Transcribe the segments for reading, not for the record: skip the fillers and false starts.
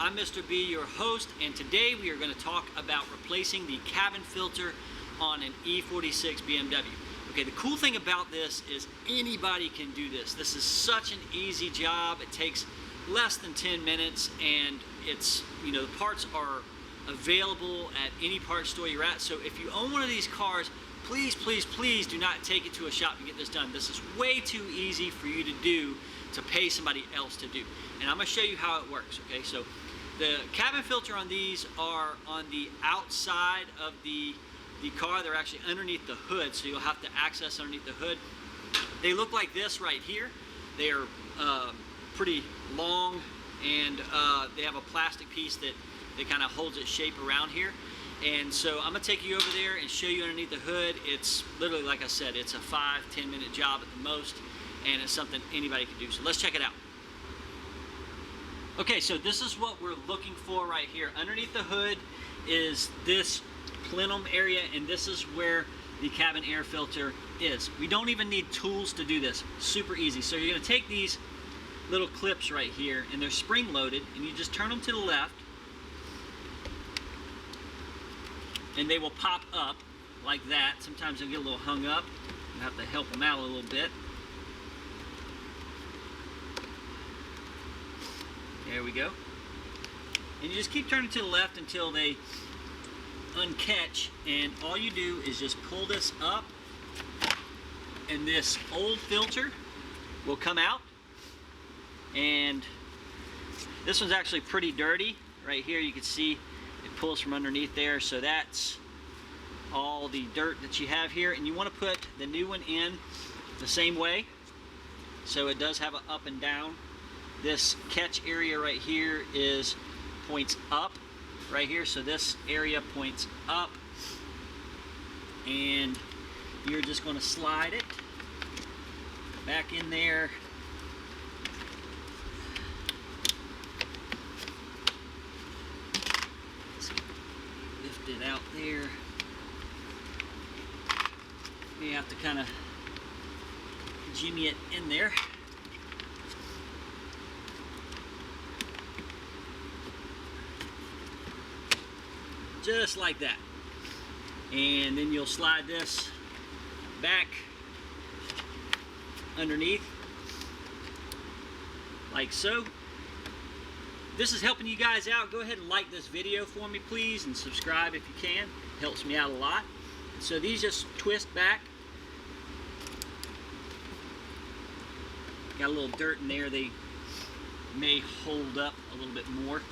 I'm Mr. B, your host, and today we are going to talk about replacing the cabin filter on an E46 BMW. Okay, the cool thing about this is anybody can do this. This is such an easy job. It takes less than 10 minutes, and it's, the parts are available at any parts store you're at. So if you own one of these cars, please, please, please do not take it to a shop to get this done. This is way too easy for you to do, to pay somebody else to do. And I'm going to show you how it works, okay? So the cabin filter on these are on the outside of the car. They're actually underneath the hood, so you'll have to access underneath the hood. They look like this right here. They are pretty long, and they have a plastic piece that kind of holds its shape around here. And so I'm going to take you over there and show you underneath the hood. It's literally, like I said, it's a 5-10 minute job at the most, and it's something anybody can do. So let's check it out. Okay, so this is what we're looking for right here. Underneath the hood is this plenum area, and this is where the cabin air filter is. We don't even need tools to do this. Super easy. So you're going to take these little clips right here, and they're spring loaded, and you just turn them to the left, and they will pop up like that. Sometimes they'll get a little hung up. You have to help them out a little bit. There we go. And you just keep turning to the left until they uncatch, and all you do is just pull this up, and this old filter will come out. And this one's actually pretty dirty. Right here you can see it pulls from underneath there, so that's all the dirt that you have here. And you want to put the new one in the same way, so it does have an up and down. This catch area right here points up right here, so this area points up, and you're just going to slide it back in there. Let's lift it out there. You have to kind of jimmy it in there. Just like that. And then you'll slide this back underneath like so. This is helping you guys out. Go ahead and like this video for me, please, and subscribe if you can. It helps me out a lot. So these just twist back. Got a little dirt in there. They may hold up a little bit more,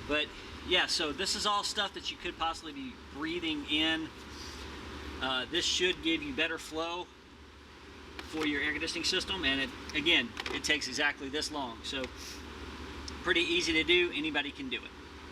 but yeah, so this is all stuff that you could possibly be breathing in. This should give you better flow for your air conditioning system, and it takes exactly this long. So pretty easy to do. Anybody can do it.